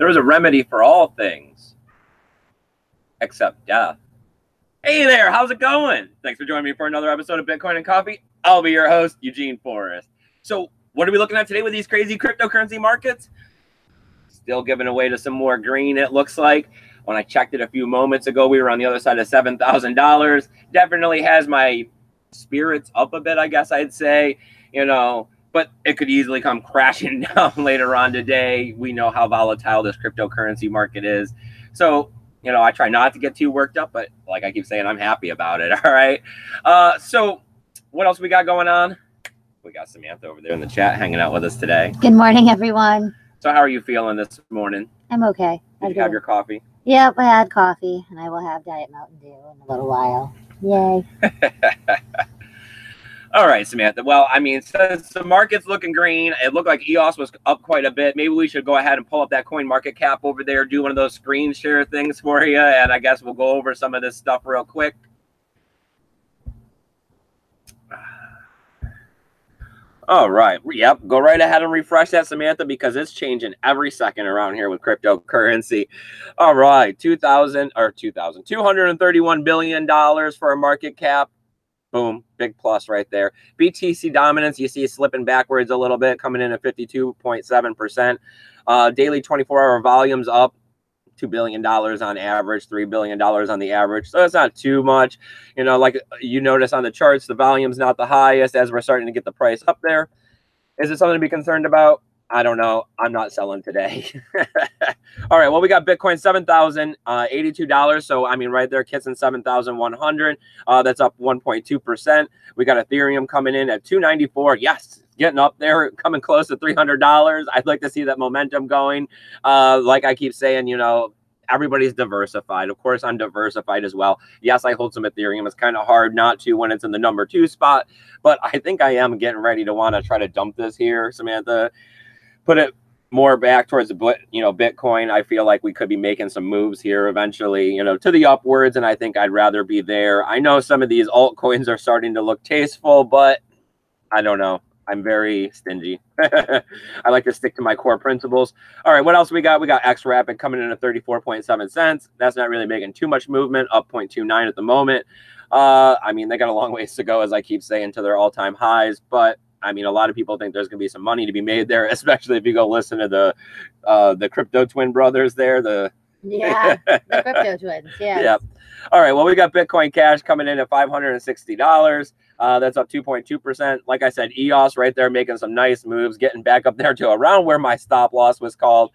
There is a remedy for all things except death. Hey there, how's it going? Thanks for joining me for another episode of Bitcoin and Coffee. I'll be your host, Eugene Forrest. So what are we looking at today with these crazy cryptocurrency markets? Still giving away to some more green, it looks like. When I checked it a few moments ago, we were on the other side of $7,000. Definitely has my spirits up a bit, I guess I'd say, but it could easily come crashing down later on today. We know how volatile this cryptocurrency market is. So, I try not to get too worked up, but like I keep saying, I'm happy about it. All right. So what else we got going on? We got Samantha over there in the chat hanging out with us today. Good morning, everyone. So how are you feeling this morning? I'm okay. Did you have your coffee? Yep, I had coffee, and I will have Diet Mountain Dew in a little while. Yay. All right, Samantha. Well, I mean, since the market's looking green, it looked like EOS was up quite a bit. Maybe we should go ahead and pull up that coin market cap over there, do one of those screen share things for you, and I guess we'll go over some of this stuff real quick. All right. Yep. Go right ahead and refresh that, Samantha, because it's changing every second around here with cryptocurrency. All right. $231 billion for a market cap. Boom. Big plus right there. BTC dominance, you see slipping backwards a little bit, coming in at 52.7%. Daily 24-hour volumes up. $2 billion on average, $3 billion on the average. So it's not too much. Like you notice on the charts, the volume's not the highest as we're starting to get the price up there. Is it something to be concerned about? I don't know. I'm not selling today. All right. Well, we got Bitcoin, $7,082. So, I mean, right there, kissing 7,100. That's up 1.2%. We got Ethereum coming in at 294. Yes. Getting up there, coming close to $300. I'd like to see that momentum going. Like I keep saying, everybody's diversified. Of course, I'm diversified as well. Yes, I hold some Ethereum. It's kind of hard not to when it's in the number 2 spot, but I think I am getting ready to want to try to dump this here, Samantha. Put it more back towards the Bitcoin. I feel like we could be making some moves here eventually, to the upwards, and I think I'd rather be there. I know some of these altcoins are starting to look tasteful, but I don't know. I'm very stingy. I like to stick to my core principles. All right, what else we got? We got XRapid coming in at 34.7 cents. That's not really making too much movement, up 0.29 at the moment. I mean, they got a long ways to go, as I keep saying, to their all-time highs, but I mean, a lot of people think there's going to be some money to be made there, especially if you go listen to the crypto twin brothers there. The crypto twins. Yeah. Yep. All right. Well, we got Bitcoin Cash coming in at $560. That's up 2.2%. Like I said, EOS right there making some nice moves, getting back up there to around where my stop loss was called.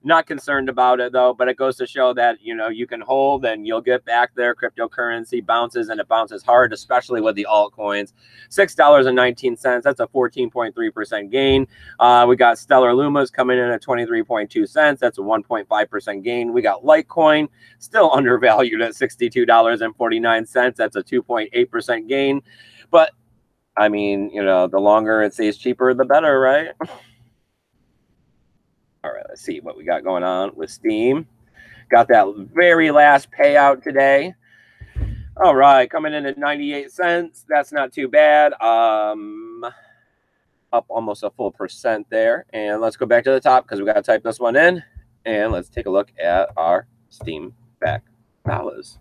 Not concerned about it, though, but it goes to show that, you can hold and you'll get back there. Cryptocurrency bounces, and it bounces hard, especially with the altcoins. $6.19. That's a 14.3% gain. We got Stellar Lumas coming in at 23.2 cents. That's a 1.5% gain. We got Litecoin still undervalued at $62.49. That's a 2.8% gain. But, I mean, the longer it stays cheaper, the better, right? All right, let's see what we got going on with Steam. Got that very last payout today. All right, coming in at 98 cents. That's not too bad. Up almost a full percent there. And let's go back to the top because we got to type this one in. And let's take a look at our Steam back dollars.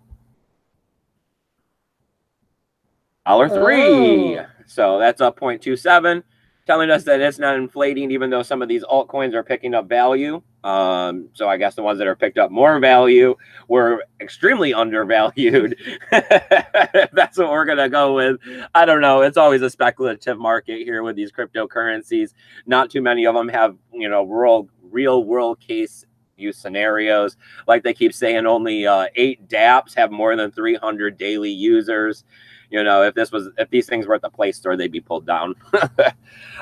$3. So that's up 0.27. Telling us that it's not inflating, even though some of these altcoins are picking up value. So I guess the ones that are picked up more value were extremely undervalued. That's what we're going to go with. I don't know. It's always a speculative market here with these cryptocurrencies. Not too many of them have, real world case use scenarios. Like they keep saying, only 8 dApps have more than 300 daily users. If these things were at the Play Store, they'd be pulled down.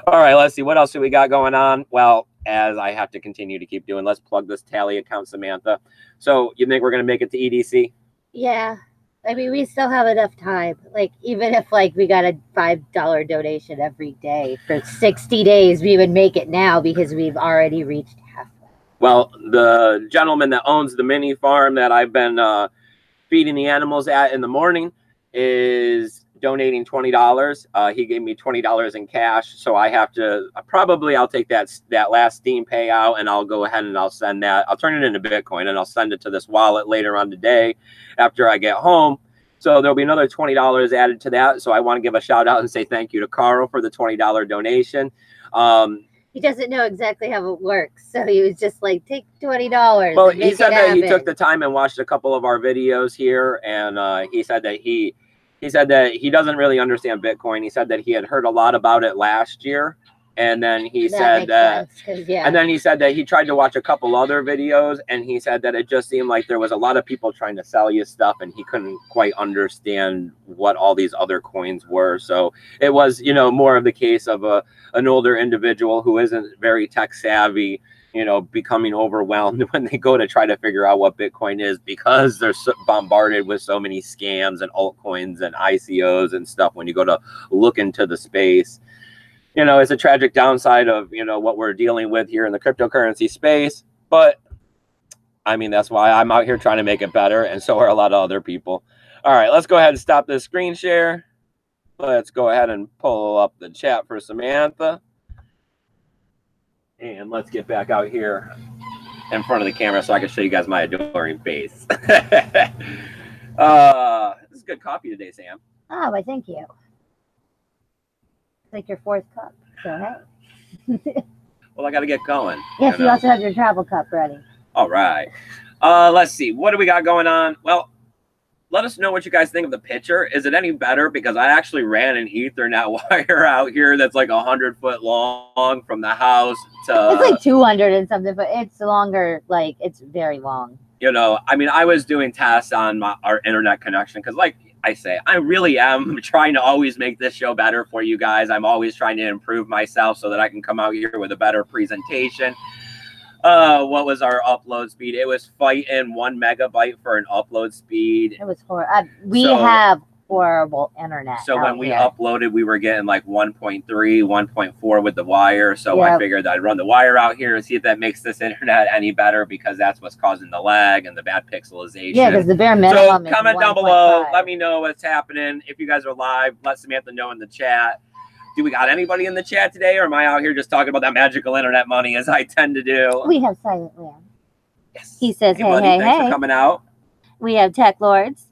All right, let's see. What else do we got going on? Well, as I have to continue to keep doing, let's plug this tally account, Samantha. So you think we're going to make it to EDC? Yeah. I mean, we still have enough time. Like, even if, we got a $5 donation every day for 60 days, we would make it now because we've already reached halfway. Well, the gentleman that owns the mini farm that I've been feeding the animals at in the morning is donating $20. He gave me $20 in cash, so I have to I'll take that last Steam payout, and I'll go ahead and I'll send that. I'll turn it into Bitcoin, and I'll send it to this wallet later on today after I get home. So there'll be another $20 added to that. So I want to give a shout out and say thank you to Carl for the $20 donation. He doesn't know exactly how it works, so he was just like, take $20. Well, he said that he took the time and watched a couple of our videos here, and he said that he doesn't really understand Bitcoin. He said that he had heard a lot about it last year, and then he said that, and then he said that he tried to watch a couple other videos, and he said that it just seemed like there was a lot of people trying to sell you stuff, and he couldn't quite understand what all these other coins were. So it was, you know, more of the case of an older individual who isn't very tech savvy, you know, becoming overwhelmed when they go to try to figure out what Bitcoin is, because they're so bombarded with so many scams and altcoins and ICOs and stuff. When you go to look into the space, you know, it's a tragic downside of, you know, what we're dealing with here in the cryptocurrency space. But I mean, that's why I'm out here trying to make it better, and so are a lot of other people. All right, let's go ahead and stop this screen share. Let's go ahead and pull up the chat for Samantha. And let's get back out here in front of the camera so I can show you guys my adoring face. This is good coffee today, Sam. Oh, well, thank you. It's like your fourth cup, so hey. Well, I got to get going. Yes, you also have your travel cup ready. All right. Let's see. What do we got going on? Well, let us know what you guys think of the picture. Is it any better? Because I actually ran an Ethernet wire out here that's like 100-foot long from the house to... It's like 200 and something, but it's longer. Like, it's very long. You know, I mean, I was doing tests on our internet connection because, like I say, I really am trying to always make this show better for you guys. I'm always trying to improve myself so that I can come out here with a better presentation. What was our upload speed? It was fighting 1 megabyte for an upload speed. It was horrible. We have horrible internet. So when we uploaded, we were getting like 1.3, 1.4 with the wire. So I figured I'd run the wire out here and see if that makes this internet any better, because that's what's causing the lag and the bad pixelization. Yeah, because the bare minimum is comment down below. Let me know what's happening. If you guys are live, let Samantha know in the chat. Do we got anybody in the chat today, or am I out here just talking about that magical internet money as I tend to do? We have Silent Lamb. Yes. He says, hey, buddy, hey, thanks hey. for coming out. We have Tech Lords.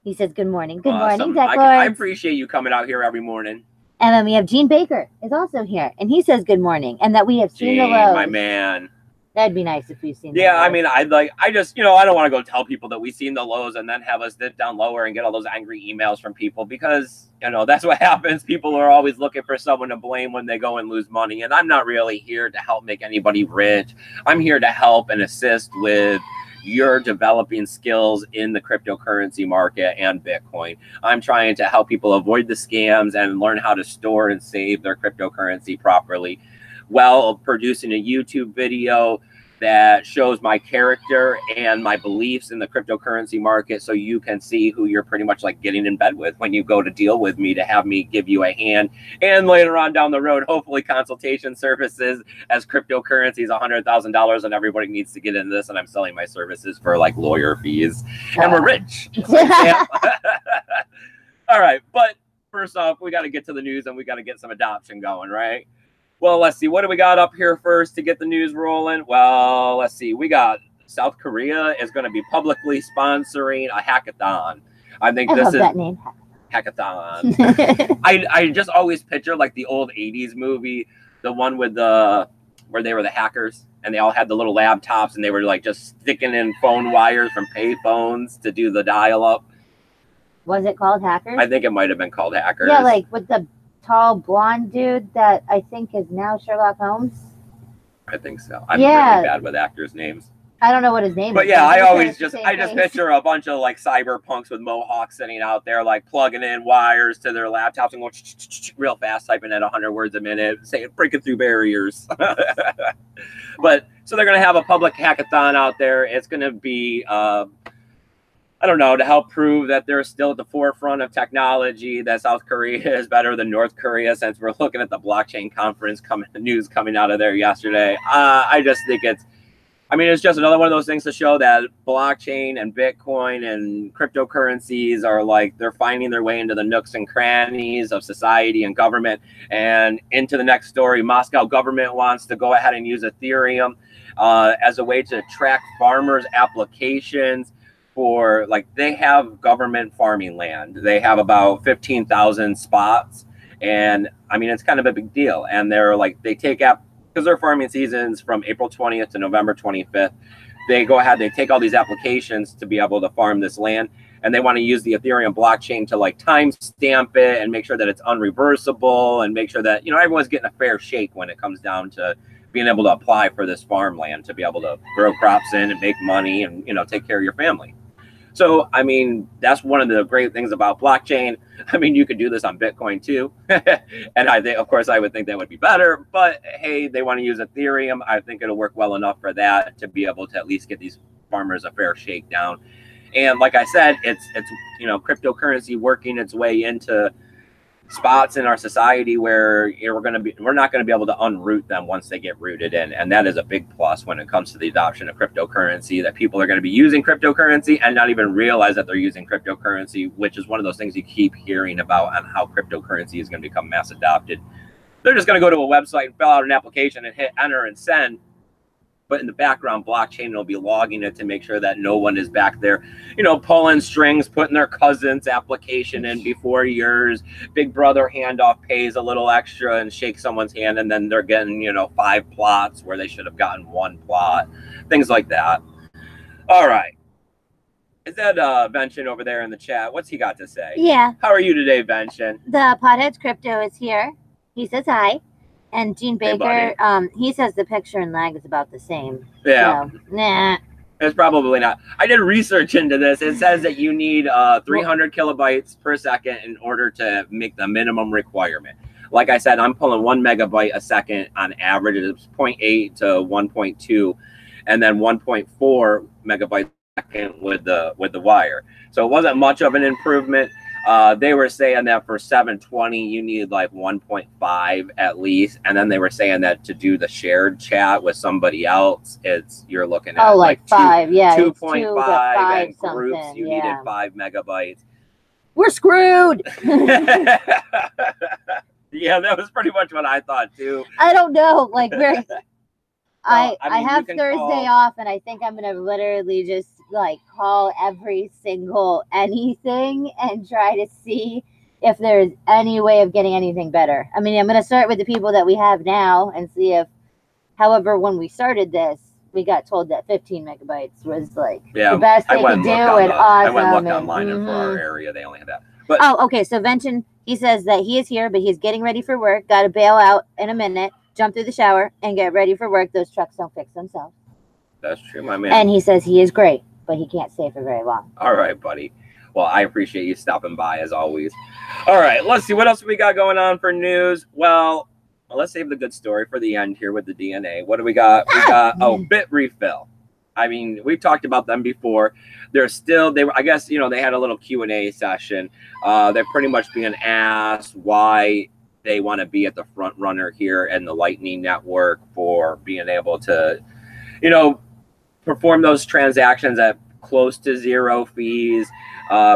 He says, good morning. Good morning, Tech Lords. I appreciate you coming out here every morning. And then we have Gene Baker is also here, and he says good morning, and that we have seen the lows. My man. That'd be nice if we've seen the lows. I mean, I just, you know, I don't want to go tell people that we've seen the lows and then have us dip down lower and get all those angry emails from people, because, you know, that's what happens. People are always looking for someone to blame when they go and lose money. And I'm not really here to help make anybody rich. I'm here to help and assist with your developing skills in the cryptocurrency market and Bitcoin. I'm trying to help people avoid the scams and learn how to store and save their cryptocurrency properly, while producing a YouTube video that shows my character and my beliefs in the cryptocurrency market, so you can see who you're pretty much like getting in bed with when you go to deal with me, to have me give you a hand. And later on down the road, hopefully consultation services, as cryptocurrency is $100,000 and everybody needs to get into this, and I'm selling my services for like lawyer fees, and we're rich. All right, but first off, we got to get to the news, and we got to get some adoption going, right? Well, let's see. What do we got up here first to get the news rolling? Well, let's see. We got South Korea is going to be publicly sponsoring a hackathon. I think this is that name. Hackathon. I just always picture like the old 80s movie, the one with where they were the hackers and they all had the little laptops and they were like just sticking in phone wires from pay phones to do the dial-up. Was it called Hackers? I think it might have been called Hackers. Yeah, like with the tall blonde dude that I think is now Sherlock Holmes. I think so. I'm really bad with actors' names. I don't know what his name is. But yeah, I just picture a bunch of like cyberpunks with mohawks sitting out there, like plugging in wires to their laptops and going real fast, typing at 100 words a minute, saying breaking through barriers. But so they're going to have a public hackathon out there. It's going to be I don't know, to help prove that they're still at the forefront of technology, that South Korea is better than North Korea, since we're looking at the blockchain conference news coming out of there yesterday. I I mean, it's just another one of those things to show that blockchain and Bitcoin and cryptocurrencies are like, they're finding their way into the nooks and crannies of society and government. And into the next story, Moscow government wants to go ahead and use Ethereum as a way to track farmers' applications for, like, they have government farming land. They have about 15,000 spots. And I mean, it's kind of a big deal. And they're like, they take up, because their farming season's from April 20th to November 25th. They go ahead, they take all these applications to be able to farm this land, and they want to use the Ethereum blockchain to like timestamp it and make sure that it's unreversible and make sure that, you know, everyone's getting a fair shake when it comes down to being able to apply for this farmland to be able to grow crops in and make money and, you know, take care of your family. So, I mean, that's one of the great things about blockchain. I mean, you could do this on Bitcoin too. And I think, of course, I would think that would be better. But hey, they want to use Ethereum. I think it'll work well enough for that to be able to at least get these farmers a fair shakedown. And like I said, it's you know, cryptocurrency working its way into spots in our society where, you know, we're not going to be able to unroot them once they get rooted in. And that is a big plus when it comes to the adoption of cryptocurrency, that people are going to be using cryptocurrency and not even realize that they're using cryptocurrency, which is one of those things you keep hearing about on how cryptocurrency is going to become mass adopted. They're just going to go to a website and fill out an application and hit enter and send. But in the background, blockchain will be logging it to make sure that no one is back there, you know, pulling strings, putting their cousin's application in before yours. Big brother handoff pays a little extra and shakes someone's hand, and then they're getting, you know, 5 plots where they should have gotten 1 plot. Things like that. All right. Is that Vention over there in the chat? What's he got to say? Yeah. How are you today, Vention? The Potheads Crypto is here. He says hi. And Gene Baker, Hey, he says the picture and lag is about the same. Yeah. So, nah. It's probably not. I did research into this. It says that you need 300 kilobytes per second in order to make the minimum requirement. Like I said, I'm pulling 1 megabyte a second on average. It's 0.8 to 1.2, and then 1.4 megabytes a second with the wire. So it wasn't much of an improvement. They were saying that for 720, you need like 1.5 at least. And then they were saying that to do the shared chat with somebody else, you're looking at like 5, yeah. 2.5, and groups, you needed 5 megabytes. We're screwed. Yeah, that was pretty much what I thought too. I don't know. Like, I have Thursday call off, and I think I'm going to literally just like call every single anything and try to see if there's any way of getting anything better. I mean, I'm going to start with the people that we have now and see if, however, when we started this, we got told that 15 megabytes was like the best they could do, and awesome. I went and looked online, and for our area, they only had that. But, okay. So Vention, he says that he is here, but he's getting ready for work. Got to bail out in a minute, jump through the shower, and get ready for work. Those trucks don't fix themselves. That's true, my man. And he says he is great, but he can't stay for very long. All right, buddy. Well, I appreciate you stopping by as always. All right, let's see what else we got going on for news. Well, let's save the good story for the end here with the DNA. What do we got? We got Bit Refill. I mean, we've talked about them before. I guess, you know, they had a little Q&A session. They're pretty much being asked why they want to be at the front runner here in the Lightning Network for being able to, you know, perform those transactions at close to 0 fees,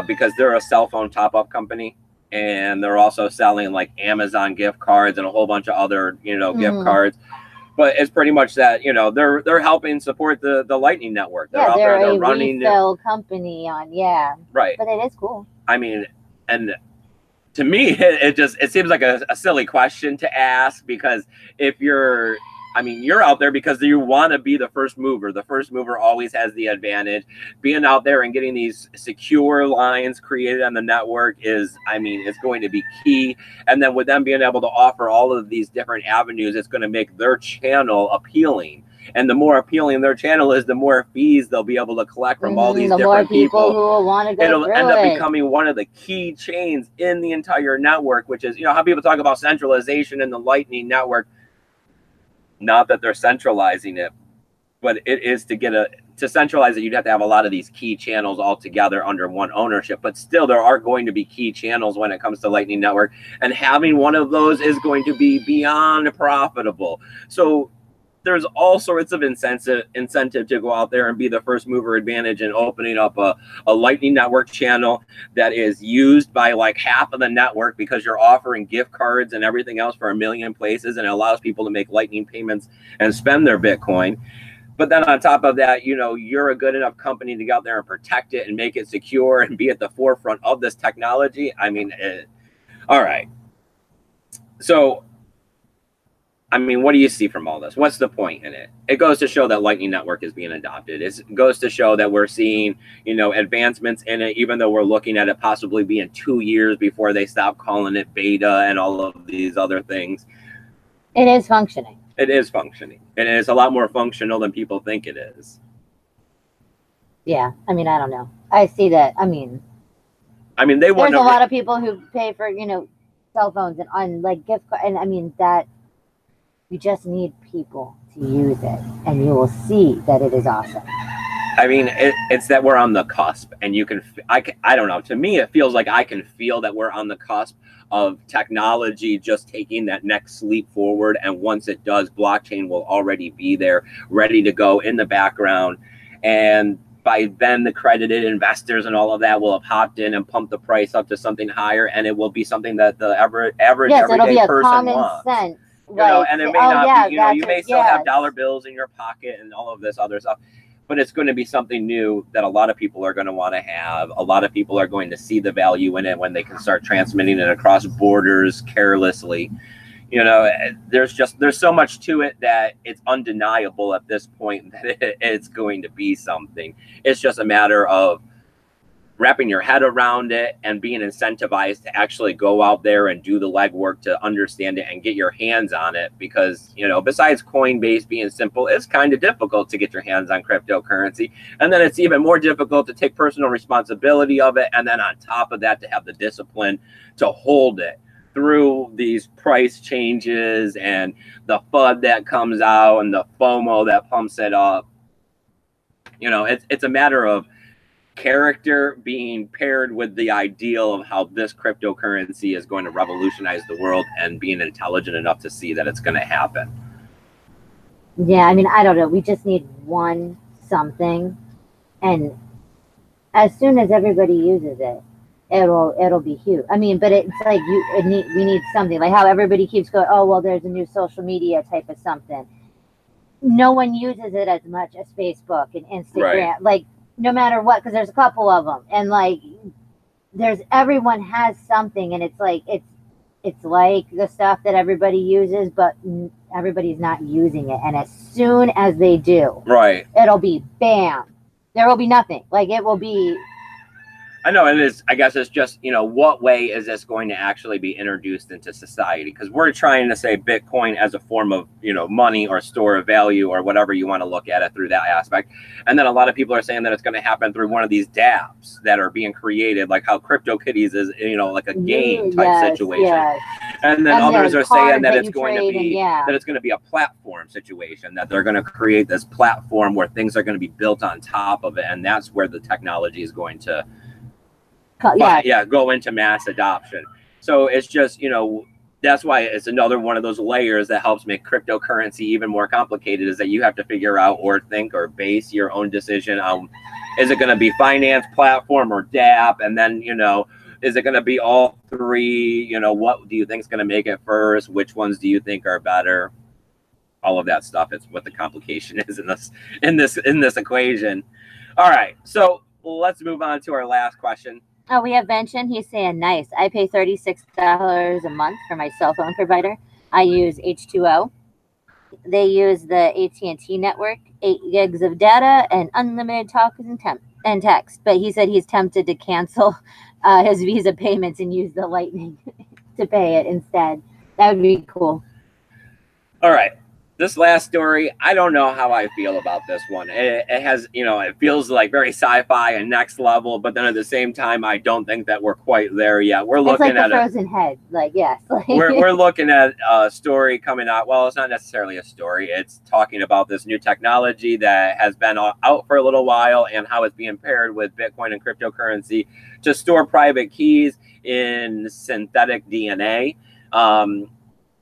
because they're a cell phone top-up company, and they're also selling like Amazon gift cards and a whole bunch of other, you know, gift cards. But it's pretty much that, you know, they're helping support the Lightning Network. They're out there, they're running refill company on, right. But it is cool. I mean, and to me, it seems like a silly question to ask, because if you're out there because you want to be the first mover. The first mover always has the advantage. Being out there and getting these secure lines created on the network is going to be key. And then with them being able to offer all of these different avenues, it's going to make their channel appealing. And the more appealing their channel is, the more fees they'll be able to collect from all these different people who will want to go It'll end up becoming one of the key chains in the entire network, which is, you know, how people talk about centralization in the Lightning Network. Not that they're centralizing it, but it is to centralize it, you'd have to have a lot of these key channels all together under one ownership. But still, there are going to be key channels when it comes to Lightning Network, and having one of those is going to be beyond profitable. So there's all sorts of incentive to go out there and be the first mover advantage in opening up a Lightning Network channel that is used by like half of the network, because you're offering gift cards and everything else for a million places, and it allows people to make Lightning payments and spend their Bitcoin. But then on top of that, you know, you're a good enough company to go out there and protect it and make it secure and be at the forefront of this technology. I mean, all right. So, I mean, what do you see from all this? What's the point in it? It goes to show that Lightning Network is being adopted. It goes to show that we're seeing, you know, advancements in it, even though we're looking at it possibly being 2 years before they stop calling it beta and all of these other things. It is functioning. It is functioning. And it's a lot more functional than people think it is. Yeah. I mean, I don't know. I see that. I mean, there's a lot of people who pay for, you know, cell phones and on like gift cards. And I mean, that you just need people to use it and you will see that it is awesome. I mean, it's that we're on the cusp, and you can, I don't know. To me, it feels like I can feel that we're on the cusp of technology just taking that next leap forward. And once it does, blockchain will already be there, ready to go in the background. And by then, the accredited investors and all of that will have hopped in and pumped the price up to something higher, and it will be something that the average everyday person wants. Sense. You know, and it may not be, you know, you may still have dollar bills in your pocket and all of this other stuff, but it's going to be something new that a lot of people are going to want to have. A lot of people are going to see the value in it when they can start transmitting it across borders carelessly. You know, there's so much to it that it's undeniable at this point that it's going to be something. It's just a matter of wrapping your head around it and being incentivized to actually go out there and do the legwork to understand it and get your hands on it. Because, you know, besides Coinbase being simple, it's kind of difficult to get your hands on cryptocurrency. And then it's even more difficult to take personal responsibility of it. And then on top of that, to have the discipline to hold it through these price changes and the FUD that comes out and the FOMO that pumps it up. You know, it's a matter of character being paired with the ideal of how this cryptocurrency is going to revolutionize the world, and being intelligent enough to see that it's going to happen. Yeah, I mean, I don't know. We just need one something, and as soon as everybody uses it, it'll be huge. I mean, but it's like we need something, like how everybody keeps going, oh well, there's a new social media type of something. No one uses it as much as Facebook and Instagram. Right. Like, no matter what, because there's a couple of them, and like everyone has something, and it's like the stuff that everybody uses, but everybody's not using it. And as soon as they do, right, it'll be bam. There will be nothing. Like, it will be. I know it is. I guess it's just, you know, what way is this going to actually be introduced into society? Because we're trying to say Bitcoin as a form of, you know, money or store of value or whatever you want to look at it through that aspect. And then a lot of people are saying that it's going to happen through one of these dApps that are being created, like how CryptoKitties is, you know, like a game type situation. Yes. And then others are saying that it's going to be that it's going to be a platform situation, that they're going to create this platform where things are going to be built on top of it, and that's where the technology is going to go into mass adoption. So it's just, you know, that's why it's another one of those layers that helps make cryptocurrency even more complicated, is that you have to figure out or think or base your own decision on, is it going to be finance, platform, or dApp? And then, you know, is it going to be all three? You know, what do you think is going to make it first? Which ones do you think are better? All of that stuff is what the complication is in this equation. All right, so let's move on to our last question. Oh, we have mentioned, he's saying, nice. I pay $36 a month for my cell phone provider. I use H2O. They use the AT&T network, 8 gigs of data, and unlimited talk and text. But he said he's tempted to cancel his Visa payments and use the Lightning to pay it instead. That would be cool. All right. This last story, I don't know how I feel about this one. It has, you know, it feels like very sci-fi and next level, but then at the same time, I don't think that we're quite there yet. We're looking at a frozen head, like, yes. We're looking at a story coming out. Well, it's not necessarily a story. It's talking about this new technology that has been out for a little while, and how it's being paired with Bitcoin and cryptocurrency to store private keys in synthetic DNA.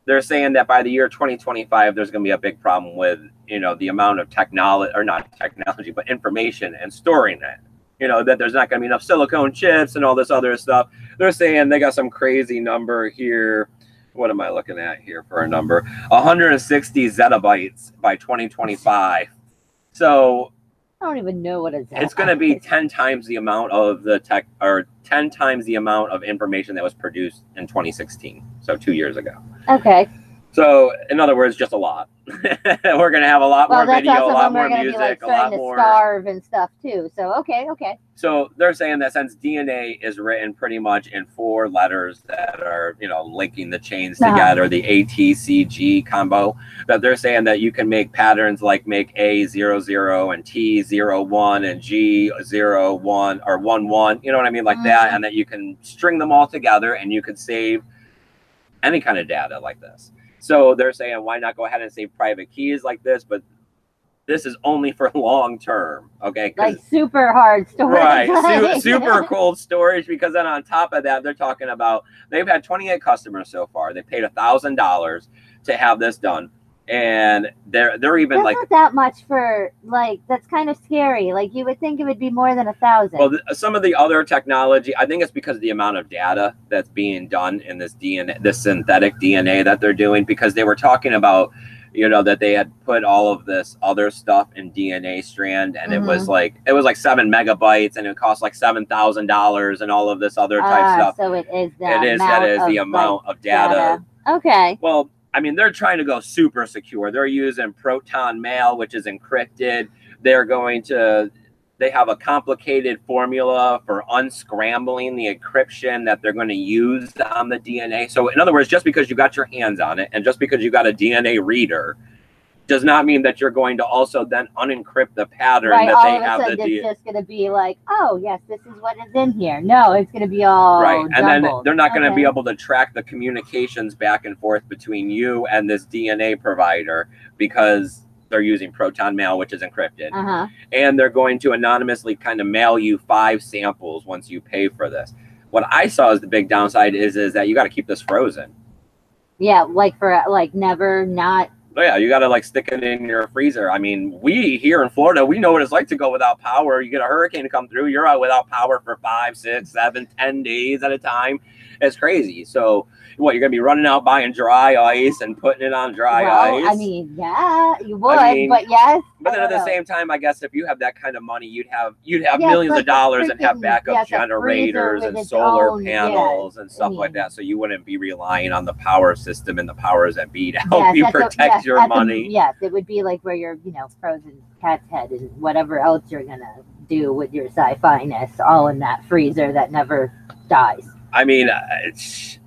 they're saying that by the year 2025, there's going to be a big problem with, you know, the amount of technology, or not technology, but information and storing it. You know, that there's not going to be enough silicone chips and all this other stuff. They're saying they got some crazy number here. What am I looking at here for a number? 160 zettabytes by 2025. So I don't even know what a zettabyte it's going to be 10 times the amount of the tech, or 10 times the amount of information that was produced in 2016. So 2 years ago. Okay. So in other words, just a lot. We're going to have a lot more video, a lot more music, a lot more. Starve and stuff too. So okay. So they're saying that since DNA is written pretty much in 4 letters that are, you know, linking the chains together, the ATCG combo, that they're saying that you can make patterns like make A00 and T01 and G01 or 11, you know what I mean, like that, and that you can string them all together and you could save any kind of data like this. So they're saying, why not go ahead and save private keys like this? But this is only for long term, okay? Like super hard storage. Right, super cold storage, because then on top of that, they're talking about, they've had 28 customers so far. They paid $1,000 to have this done. And they're even that's not that much for, like, that's kind of scary. Like, you would think it would be more than 1,000. Well, some of the other technology, I think it's because of the amount of data that's being done in this DNA, this synthetic DNA that they're doing, because they were talking about, you know, that they had put all of this other stuff in DNA strand, and it was like 7 megabytes, and it cost like $7,000 and all of this other type stuff. So it is the amount of data. Okay. Well, I mean, they're trying to go super secure. They're using proton mail, which is encrypted. They have a complicated formula for unscrambling the encryption that they're going to use on the DNA. So in other words, just because you got your hands on it and just because you got a DNA reader does not mean that you're going to also then unencrypt the pattern that they have. It's just going to be like, oh, yes, this is what is in here. No, it's going to be all right. And then jumbled. they're not going to be able to track the communications back and forth between you and this DNA provider because they're using proton mail, which is encrypted. And they're going to anonymously kind of mail you 5 samples once you pay for this. What I saw as the big downside is that you got to keep this frozen. Yeah, like for like never not. Oh, yeah, you got to like stick it in your freezer. I mean, we here in Florida, we know what it's like to go without power. You get a hurricane to come through, you're out without power for 5, 6, 7, 10 days at a time. It's crazy. So what, you're going to be running out buying dry ice and putting it on dry ice? I mean, yeah, you would, but yes. But then at the same time, I guess if you have that kind of money, you'd have millions of dollars and have backup generators and solar panels and stuff like that. So you wouldn't be relying on the power system and the powers that be to help you protect your money. Yes, it would be like where you're, frozen cat's head and whatever else you're going to do with your sci-fi-ness all in that freezer that never dies. I mean, it's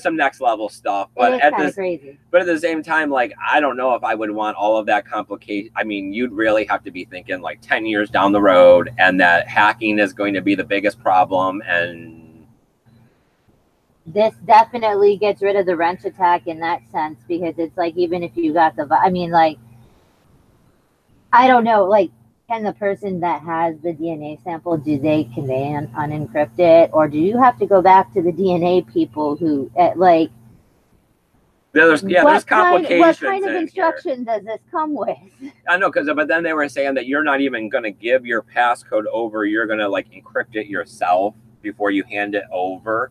some next level stuff, but crazy. But at the same time, like, I don't know if I would want all of that complication. I mean, you'd really have to be thinking like 10 years down the road, and that hacking is going to be the biggest problem. And this definitely gets rid of the wrench attack in that sense, because it's like, even if you got I don't know, like, can the person that has the DNA sample, can they unencrypt it? Or do you have to go back to the DNA people who, like... There's complications. What kind of instruction does this come with? I know, but then they were saying that you're not even going to give your passcode over. You're going to, like, encrypt it yourself before you hand it over.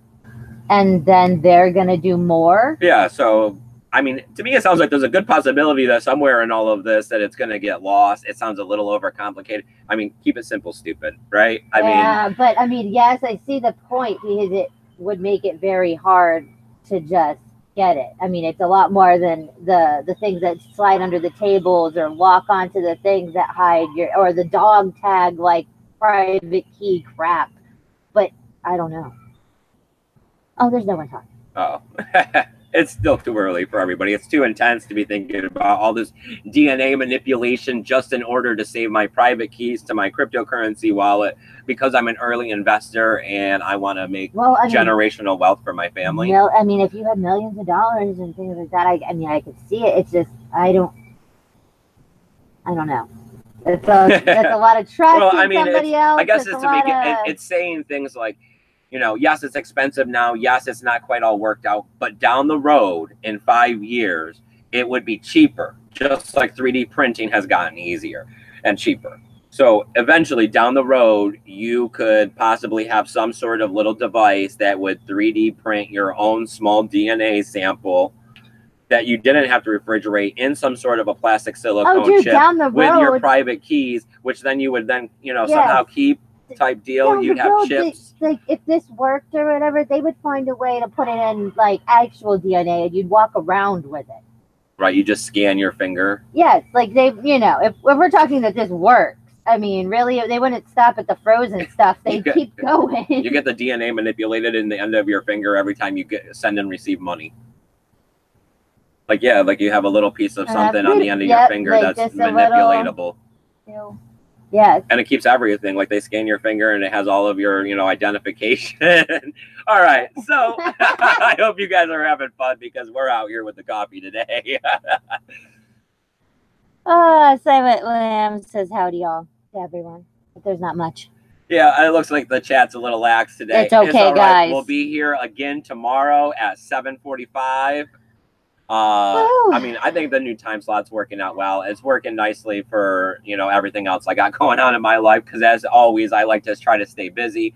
And then they're going to do more? Yeah, so... I mean, to me, it sounds like there's a good possibility that somewhere in all of this that it's going to get lost. It sounds a little overcomplicated. I mean, keep it simple, stupid, right? But yes, I see the point, because it would make it very hard to just get it. I mean, it's a lot more than the things that slide under the tables or walk onto the things that hide or the dog tag, like private key crap. But I don't know. Oh, there's no one talking. Oh. It's still too early for everybody. It's too intense to be thinking about all this DNA manipulation just in order to save my private keys to my cryptocurrency wallet, because I'm an early investor and I want to make generational wealth for my family. If you had millions of dollars and things like that, I could see it. It's just, I don't know. That's a lot of trust in somebody else. I guess it's saying things like, you know, yes, it's expensive now. Yes, it's not quite all worked out, but down the road in 5 years, it would be cheaper, just like 3D printing has gotten easier and cheaper. So eventually down the road, you could possibly have some sort of little device that would 3D print your own small DNA sample that you didn't have to refrigerate in some sort of a plastic silicone chip down the with your road, private keys, which then you would then, you know, Yes. somehow keep type deal. down You'd the have road, chips. like if this worked or whatever, they would find a way to put it in like actual DNA, and you'd walk around with it. Right, you just scan your finger. Yes, like they, you know, if we're talking that this works, I mean, really, they wouldn't stop at the frozen stuff. They'd keep going. You get the DNA manipulated in the end of your finger every time you send and receive money. Like, yeah, like you have a little piece of something on the end of your finger like that's manipulatable. Yeah. And it keeps everything. Like they scan your finger and it has all of your, you know, identification. All right. So I hope you guys are having fun because we're out here with the coffee today. Silent Lamb says howdy y'all to everyone. But there's not much. Yeah, it looks like the chat's a little lax today. It's okay, all right. guys. We'll be here again tomorrow at 7:45. I mean, I think the new time slot's working out well. It's working nicely for, you know, everything else I got going on in my life because as always, I like to try to stay busy.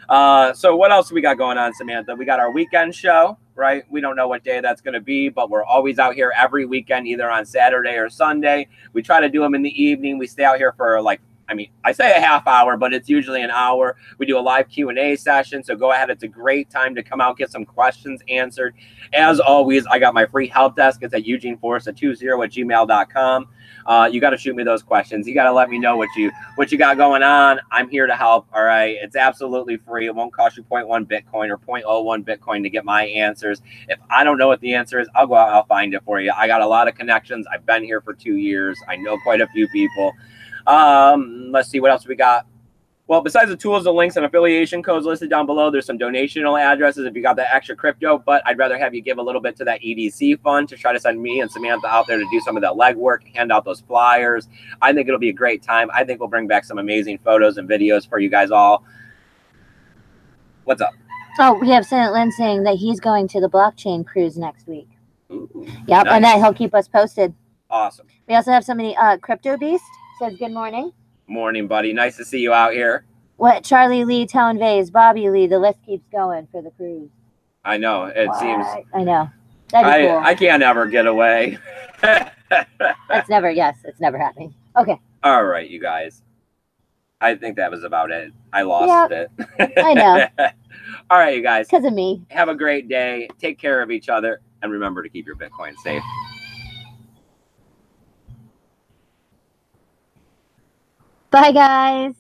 So what else we got going on, Samantha? We got our weekend show, right? We don't know what day that's going to be, but we're always out here every weekend, either on Saturday or Sunday. We try to do them in the evening. We stay out here for like, I mean, I say a half hour, but it's usually an hour. We do a live Q&A session, so go ahead. It's a great time to come out, get some questions answered. As always, I got my free help desk. It's at eugeneforrest20@gmail.com. You got to shoot me those questions. You got to let me know what you got going on. I'm here to help, all right? It's absolutely free. It won't cost you 0.1 Bitcoin or 0.01 Bitcoin to get my answers. If I don't know what the answer is, I'll go out, I'll find it for you. I got a lot of connections. I've been here for 2 years. I know quite a few people. Let's see what else we got. Well, besides the tools, the links, and affiliation codes listed down below, there's some donational addresses if you got that extra crypto, but I'd rather have you give a little bit to that EDC fund to try to send me and Samantha out there to do some of that legwork, hand out those flyers. I think it'll be a great time. I think we'll bring back some amazing photos and videos for you guys all. What's up? Oh, we have Silent Lynn saying that he's going to the blockchain cruise next week. Ooh, yep, nice. And that he'll keep us posted. Awesome. We also have somebody, Crypto Beast says good morning. Morning, buddy. Nice to see you out here. What Charlie Lee, Tone Vase, Bobby Lee, the list keeps going for the cruise. I know. It seems. I know. That'd be cool. I can't ever get away. It's never happening. Okay. All right, you guys. I think that was about it. I lost it. I know. All right, you guys. Because of me. Have a great day. Take care of each other. And remember to keep your Bitcoin safe. Bye, guys.